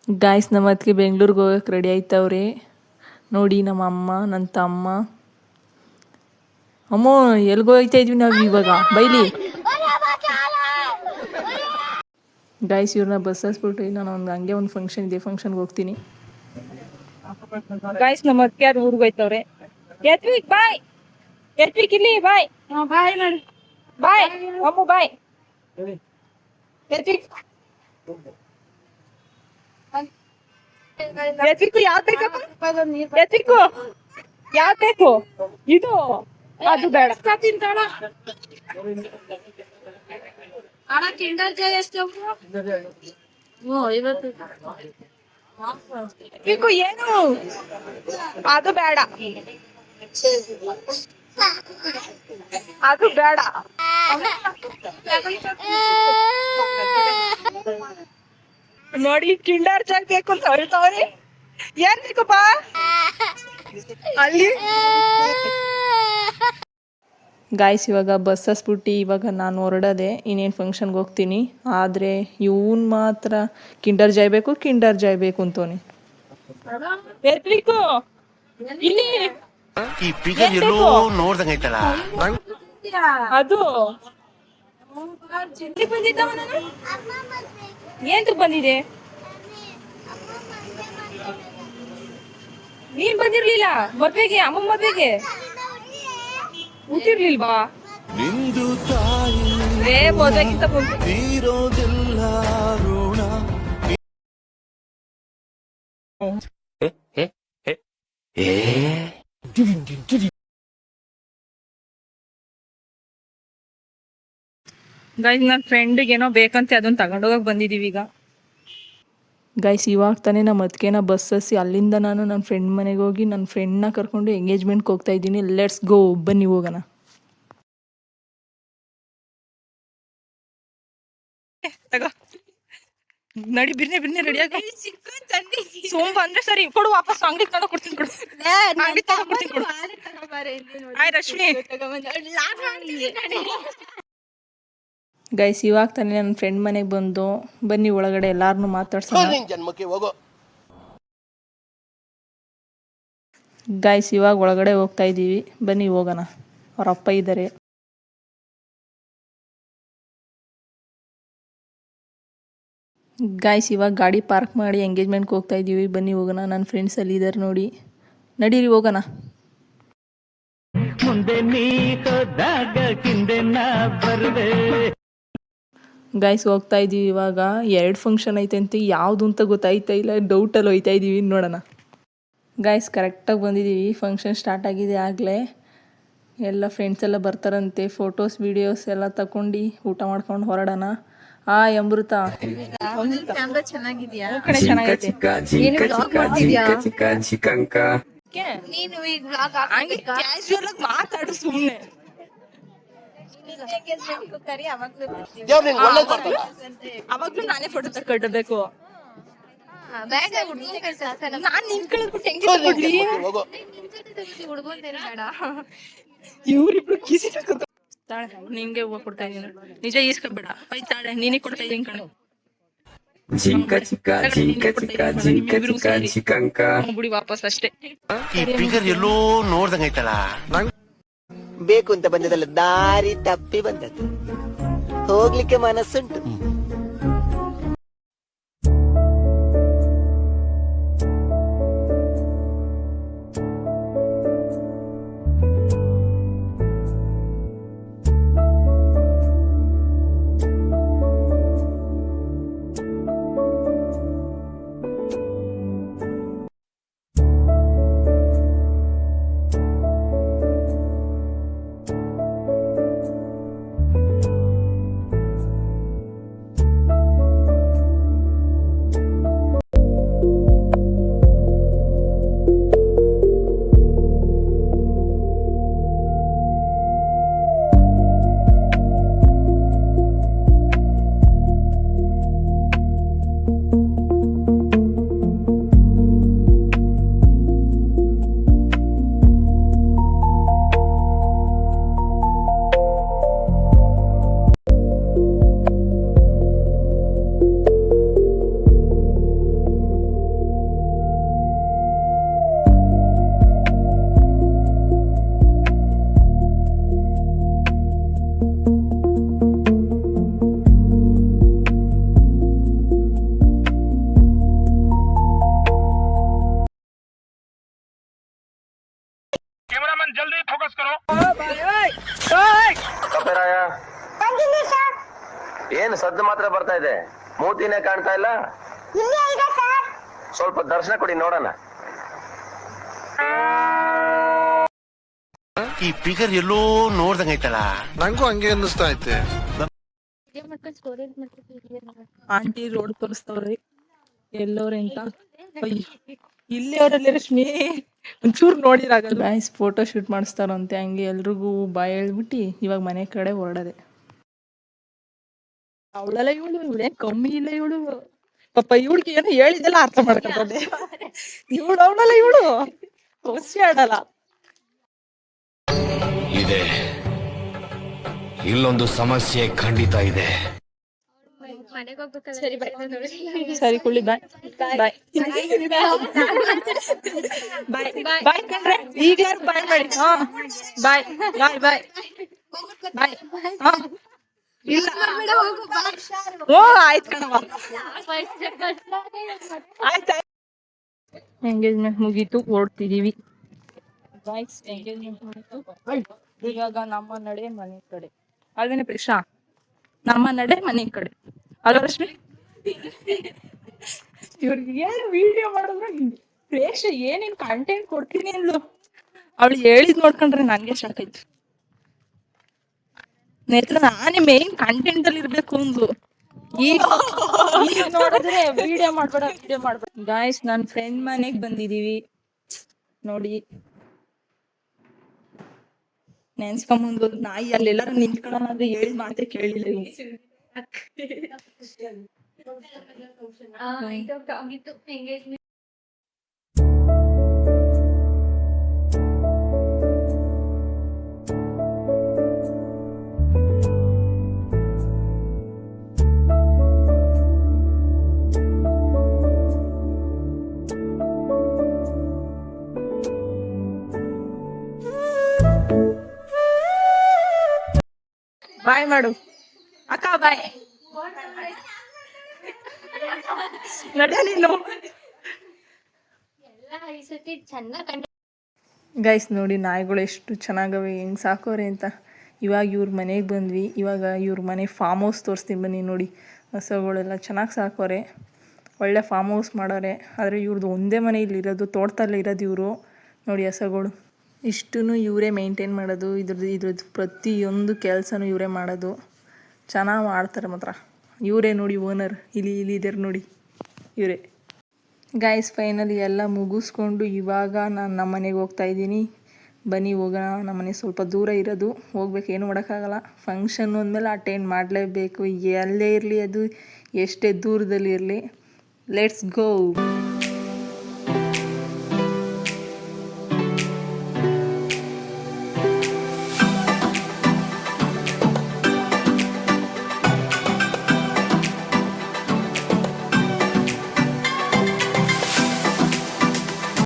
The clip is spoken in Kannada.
ಗಾಯ್ಸ್ ನಮ್ಮ ಅದಕ್ಕೆ ಬೆಂಗ್ಳೂರಿಗೆ ಹೋಗಕ್ಕೆ ರೆಡಿ ಆಯ್ತವ್ರೆ. ನೋಡಿ ನಮ್ಮ ಅಮ್ಮ ನನ್ನ ತಮ್ಮ. ಅಮ್ಮ ಎಲ್ಗೋ ಹೋಗ್ತಾ ಇದ್ವಿ ನಾವು ಇವಾಗ ಬೈಲಿ. ಗಾಯ್ಸ್ ಇವ್ರನ್ನ ಬಸ್ ಹಸ್ಬಿಟ್ಟು ನಾನು ಹಂಗೆ ಒಂದು ಫಂಕ್ಷನ್ ಇದೆ, ಫಂಕ್ಷನ್ಗೆ ಹೋಗ್ತೀನಿ. ಗಾಯ್ಸ್ ನಮ್ಮ ಅದಕ್ಕೆ ಯಾರು ಊರಿಗೆ ಹೋಯ್ತವ್ರೆ. ಯತ್ವಿಕ್ ಬಾಯ್, ಯತ್ವಿಕ್ ಇಲ್ಲಿ ಬಾಯ್. ಬಾಯ್ ಮಾಡಿ ಬಾಯ್ ಅಮ್ಮ ಬಾಯ್. ಯತ್ವಿಕ್ ಯತ್ವಿಕ್ಕು ಯಾವ ಬೇಕಪ್ಪ? ಯತ್ವಿಕ್ಕು ಯಾವ ಬೇಕು? ಇದು ಅದು ಬೇಡ. ತಿಂತಾಳ ಅಣ್ಣ ಕಿಂಡರ್ ಜಾಯ್ ಎಷ್ಟು? ಯತ್ವಿಕ್ಕು ಏನು ಅದು ಬೇಡ, ಅದು ಬೇಡ. ನೋಡಿ ಕಿಂಡರ್ ಜಾಯ್ ಬೇಕು ಅಂತ ಹೇಳ್ತಾವ್ರಿ. ಏನ್ ಬೇಕಪ್ಪ ಅಲ್ಲಿ? ಗಾಯ್ಸ್ ಇವಾಗ ಬಸ್ ಹಸ್ಬಿಟ್ಟು ಇವಾಗ ನಾನು ಹೊರಡದೆ, ಇನ್ನೇನು ಫಂಕ್ಷನ್ಗೆ ಹೋಗ್ತೀನಿ. ಆದರೆ ಇವನ್ ಮಾತ್ರ ಕಿಂಡರ್ ಜಾಯ್ ಬೇಕು, ಕಿಂಡರ್ ಜಾಯ್ ಬೇಕು ಅಂತವನಿ. ಇಲ್ಲಿ ಅದು ಏನ್ ಬಂದಿದೆ? ನೀನ್ ಬಂದಿರ್ಲಿಲ್ಲ ಮದ್ವೆಗೆ, ಅಮ್ಮ ಮದ್ವೆಗೆ ಊಟಿರ್ಲಿಲ್ವಾ? ಮದ್ವೆಗಿಂತ ಗೈಸ್ ನನ್ನ ಫ್ರೆಂಡಿಗೆ ಏನೋ ಬೇಕಂತೆ ಅದನ್ನ ತಗೊಂಡೋಗಕ್ ಬಂದಿದೀವಿ ಈಗ. ಗೈಸ್ ಇವಾಗ ತಾನೇ ನಮ್ಮ ಅದಕ್ಕೇನ ಬಸ್ ಹಸಿ ಅಲ್ಲಿಂದ ನಾನು ನನ್ನ ಫ್ರೆಂಡ್ ಮನೆಗೆ ಹೋಗಿ ನನ್ನ ಫ್ರೆಂಡ್ನ ಕರ್ಕೊಂಡು ಎಂಗೇಜ್ಮೆಂಟ್ಗೆ ಹೋಗ್ತಾ ಇದ್ದೀನಿ. ಲೆಟ್ಸ್ ಗೋ, ಬನ್ನಿ ಹೋಗೋಣ. ನಡಿ ಬಿರ್ನೆ ಬಿರ್ನೆ ರೆಡಿ ಆಗ. ಸೋಂಬ ಅಂದ್ರೆ ಸರಿ ಕೊಡು, ವಾಪಸ್ ಅಂಗಡಿ ತಗೊಂಡು ಕೊಡ್ತೀನಿ ಕೊಡು, ಅಂಗಡಿ ತಗೊಂಡು ಕೊಡ್ತೀನಿ ಕೊಡು. ಆಯ್ ರಶ್ಮಿ. ಗೈಸ್ ಇವಾಗ ತಾನೇ ನನ್ನ ಫ್ರೆಂಡ್ ಮನೆಗೆ ಬಂದು ಬನ್ನಿ ಒಳಗಡೆ ಎಲ್ಲಾರನ್ನೂ ಮಾತಾಡ್ಸೋಣ. ಗೈಸ್ ಇವಾಗ ಒಳಗಡೆ ಹೋಗ್ತಾ ಇದ್ದೀವಿ, ಬನ್ನಿ ಹೋಗೋಣ. ಅವ್ರ ಅಪ್ಪ ಇದ್ದಾರೆ. ಗೈಸ್ ಇವಾಗ ಗಾಡಿ ಪಾರ್ಕ್ ಮಾಡಿ ಎಂಗೇಜ್ಮೆಂಟ್ಗೆ ಹೋಗ್ತಾ ಇದ್ದೀವಿ, ಬನ್ನಿ ಹೋಗೋಣ. ನನ್ನ ಫ್ರೆಂಡ್ಸ್ ಅಲ್ಲಿ ಇದ್ದಾರೆ ನೋಡಿ, ನಡೀರಿ ಹೋಗೋಣ. ಗೈಸ್ ಹೋಗ್ತಾ ಇದ್ದೀವಿ ಇವಾಗ. 2 ಫಂಕ್ಷನ್ ಐತೆ ಅಂತ, ಯಾವುದು ಅಂತ ಗೊತ್ತಾಯ್ತಾ ಇಲ್ಲ, ಡೌಟಲ್ಲಿ ಹೋಯ್ತಾ ಇದ್ದೀವಿ, ನೋಡೋಣ. ಗೈಸ್ ಕರೆಕ್ಟಾಗಿ ಬಂದಿದ್ದೀವಿ, ಫಂಕ್ಷನ್ ಸ್ಟಾರ್ಟ್ ಆಗಿದೆ ಆಗಲೇ. ಎಲ್ಲ ಫ್ರೆಂಡ್ಸ್ ಎಲ್ಲ ಬರ್ತಾರಂತೆ, ಫೋಟೋಸ್ ವಿಡಿಯೋಸ್ ಎಲ್ಲ ತಗೊಂಡು ಊಟ ಮಾಡ್ಕೊಂಡು ಹೊರಡೋಣ. ಅಮೃತ ಚೆನ್ನಾಗಿದೆಯಾ? ಚೆನ್ನಾಗೈತೆ. ಮಾತಾಡು ಸುಮ್ಮನೆ. ಅವಾಗ್ಲೂ ನಾನೇ ಫೋಟೋ ತಕೊಳ್ಬೇಕು. ನಾನ್ ನಿನ್ ಕಳ್ಬಿಟ್ಟು ಹೆಂಗೆ ತಗೊಳ್ಳಿ? ಇವ್ರಿಬ್ರು ಕಿಸಿ ತಗೋತಾಳೆ. ನಿಂಗೆ ಹೂವ ಕೊಡ್ತಾ ಇದೀನಿ, ನಿಜ ಈಸ್ಕೊಬೇಡ. ಆಯ್ತಾಳೆ ನೀನೇ ಕೊಡ್ತಾ ಇದೀನಿ ಕಣೆ. ಬಿಡಿ ವಾಪಸ್ ಅಷ್ಟೇ. ಎಲ್ಲೋ ನೋಡ್ದಂಗೈತಲ್ಲ, ಬೇಕು ಅಂತ ಬಂದದಲ್ಲ, ದಾರಿ ತಪ್ಪಿ ಬಂದದ್ದು. ಹೋಗ್ಲಿಕ್ಕೆ ಮನಸ್ಸುಂಟು. ಸದ್ದು ಮಾತ್ರ ಬರ್ತಾ ಇದೆ, ಮೂತಿನೇ ಕಾಣ್ತಾ ಇಲ್ಲ. ಸ್ವಲ್ಪ ದರ್ಶನ ಕೊಡಿ ನೋಡೋಣ. ಈ ಫಿಗರ್ ಎಲ್ಲೋ ನೋಡ್ದಂಗೈತಲ್ಲ. ನಂಗೂ ಹಂಗೆ ಅನ್ನಿಸ್ತಾ ಐತೆ. ಆಂಟಿ ರೋಡ್ ತೋರಿಸ್ತವ್ರಿ ಎಲ್ಲೋರೆ ಅಂತ. ಇಲ್ಲೇ ಅವರಲ್ಲಿ ರಶ್ಮಿ ಒಂಚೂರು ನೋಡಿರಾಗಲ್ಲ. ಗಾಯ್ಸ್ ಫೋಟೋ ಶೂಟ್ ಮಾಡಿಸ್ತಾರಂತೆ, ಹಂಗೆ ಎಲ್ರಿಗೂ ಬಾಯ್ ಹೇಳ್ಬಿಟ್ಟು ಇವಾಗ ಮನೆ ಕಡೆ ಹೊರಡದೆ. ಅವಳೆಲ್ಲ ಇವಳೆ ಕಮ್ಮಿ ಇಲ್ಲ, ಇವಳು ಪಾಪ ಇವಳಿಗೆ ಏನೋ ಹೇಳಿದೆಲ್ಲ ಅರ್ಥ ಮಾಡ್ಕೊಂಡೆ. ಇವಳು ಅವಳಲ್ಲ, ಇವಳು ಖುಷಿ ಆಡಲ್ಲ. ಇದೆ, ಇಲ್ಲೊಂದು ಸಮಸ್ಯೆ ಖಂಡಿತ ಇದೆ. ಸರಿ ಕುಳ್ಳಿ, ಬಾಯ್ ಬಾಯ್ ಬಾಯ್ ಬಾಯ್ ಕಣ್ರೆ, ಈಗ್ಲಾರು ಬಾಯ್ ಮಾಡಿ. ಹಾ ಬಾಯ್ ಬಾಯ್ ಬಾಯ್ ಬಾಯ್. ಹಾ ಇಲ್ಲ, ಓ ಆಯ್ತು ಕಣವ, ಆಯ್ತು. ಎಂಗೇಜ್ಮೆಂಟ್ ಮುಗೀತು, ಓಡ್ತಿದೀವಿ. ಎಂಗೇಜ್ಮೆಂಟ್ ಮುಗೀತು, ಇವಾಗ ನಮ್ಮ ನಡೆ ಮನೆ ಕಡೆ. ಅಲ್ವೇನೆ ಪ್ರೇಷಾ, ನಮ್ಮ ನಡೆ ಮನೆ ಕಡೆ ಅಲ್ವ ರಶ್ಮಿ? ಇವ್ರಿಗೆ ಏನು ವಿಡಿಯೋ ಮಾಡಿದ್ರೆ ಪ್ರೇಷ ಏನೇನ್ ಕಂಟೆಂಟ್ ಕೊಡ್ತೀನಿ ಅಂದ್ಲು. ಅವಳು ಹೇಳಿದ್ ನೋಡ್ಕೊಂಡ್ರೆ ನನ್ಗೆ ಶಾಕ್ ಆಯ್ತು. ನೇತ್ರ ನಾನೇ ಮೇನ್ ಕಂಟೆಂಟ್ ಅಲ್ಲಿ ಇರ್ಬೇಕು ಅಂದ್ಲು. ಈಗ ನೋಡಿದ್ರೆ ವಿಡಿಯೋ ಮಾಡ್ಬೇಡ, ವಿಡಿಯೋ ಮಾಡ್ಬೇಡ. ಗಾಯ್ಸ್, ನನ್ನ ಫ್ರೆಂಡ್ ಮನೆಗ್ ಬಂದಿದೀವಿ ನೋಡಿ. ನೆನ್ಸ್ಕೊಂಬಂದು ನಾಯಿ ಅಲ್ಲೆಲ್ಲಾರು ನಿಂತ್ಕೊಳ್ಳೋಣ ಅಂದ್ರೆ ಹೇಳಿದ್ ಮಾತೇ ಕೇಳಿಲ್ಲ ಇವ್ನು. ಬಾಯ್ ಮಾಡು ಅಕ್ಕ, ಬಾಯ್. ನಡೆ ನೀನು. ಗೈಸ್ ನೋಡಿ ನಾಯಿಗಳು ಎಷ್ಟು ಚೆನ್ನಾಗವೆ, ಹೆಂಗ್ ಸಾಕೋರೆ ಅಂತ. ಇವಾಗ ಇವ್ರ ಮನೆಗೆ ಬಂದ್ವಿ. ಇವಾಗ ಇವ್ರ ಮನೆ ಫಾರ್ಮ್ ಹೌಸ್ ತೋರಿಸ್ತೀನಿ ಬನ್ನಿ. ನೋಡಿ ಹಸುಗಳೆಲ್ಲ ಚೆನ್ನಾಗಿ ಸಾಕೋರೆ, ಒಳ್ಳೆ ಫಾರ್ಮ್ ಹೌಸ್ ಮಾಡೋರೆ. ಆದರೆ ಇವ್ರದ್ದು ಒಂದೇ ಮನೆ ಇಲ್ಲಿರೋದು, ತೋಟದಲ್ಲಿ ಇರೋದು ಇವರು. ನೋಡಿ ಹಸುಗಳು ಇಷ್ಟೂ ಇವರೇ ಮೇಂಟೈನ್ ಮಾಡೋದು. ಇದ್ರದ್ದು ಪ್ರತಿಯೊಂದು ಕೆಲಸನೂ ಇವರೇ ಮಾಡೋದು. ಚೆನ್ನಾಗಿ ಮಾಡ್ತಾರೆ ಮಾತ್ರ. ಇವರೇ ನೋಡಿ ಓನರ್, ಇಲ್ಲಿ ಇದ್ದಾರೆ ನೋಡಿ ಇವರೇ. ಗಾಯ್ಸ್ ಫೈನಲಿ ಎಲ್ಲ ಮುಗಿಸ್ಕೊಂಡು ಇವಾಗ ನಾನು ನಮ್ಮ ಮನೆಗೆ ಹೋಗ್ತಾ ಇದ್ದೀನಿ. ಬನ್ನಿ ಹೋಗೋಣ. ನಮ್ಮ ಮನೆ ಸ್ವಲ್ಪ ದೂರ ಇರೋದು, ಹೋಗ್ಬೇಕು, ಏನು ಮಾಡೋಕ್ಕಾಗಲ್ಲ. ಫಂಕ್ಷನ್ ಅಂದಮೇಲೆ ಅಟೆಂಡ್ ಮಾಡಲೇಬೇಕು, ಎಲ್ಲೇ ಇರಲಿ, ಅದು ಎಷ್ಟೇ ದೂರದಲ್ಲಿ ಇರಲಿ. Let's go.